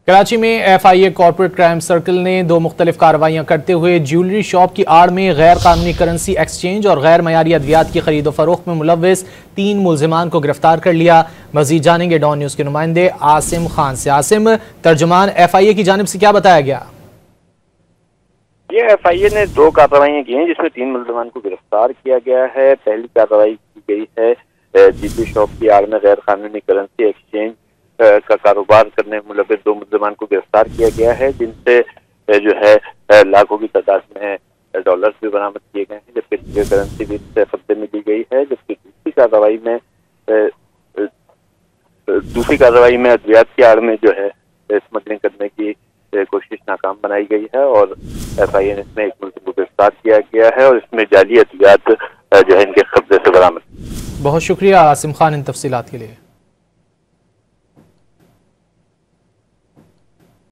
कराची में FIA corporate crime circle ने दो मुख्तलिफ कार्रवाइयाँ करते हुए ज्वेलरी शॉप की आड़ में गैर कानूनी करेंसी एक्सचेंज और गैर मयारी अद्वियात की खरीदो फरोख्त में मुलव्वस 3 मुलजिमान को गिरफ्तार कर लिया। मजीद जानेंगे डॉन न्यूज़ के नुमाइंदे आसिम खान से। आसिम, तर्जुमान FIA की जानिब से क्या बताया गया? ये FIA ने 2 कार्रवाइयाँ की हैं जिसमें 3 मुलजिमान को गिरफ्तार किया गया है। पहली कार्रवाई की गई है ज्वेलरी शॉप की आड़ में गैर कानूनी करेंसी एक्सचेंज का कारोबार करने में मुलव्वस 2 मुलजिमान को गिरफ्तार किया गया है, जिनसे जो है लाखों की तादाद में डॉलर्स भी बरामद किए गए हैं, जबकि करेंसी भी इससे कब्जे में ली गई है। जबकि दूसरी कार्रवाई में अद्वियात की आड़ में जो है स्मगलिंग करने की कोशिश नाकाम बनाई गई है और FIA ने इसमें एक मुलजिम को गिरफ्तार किया गया है और इसमें जाली अद्वियात जो है इनके कब्जे से बरामद। बहुत शुक्रिया आसिम खान इन तफसीलात के लिए।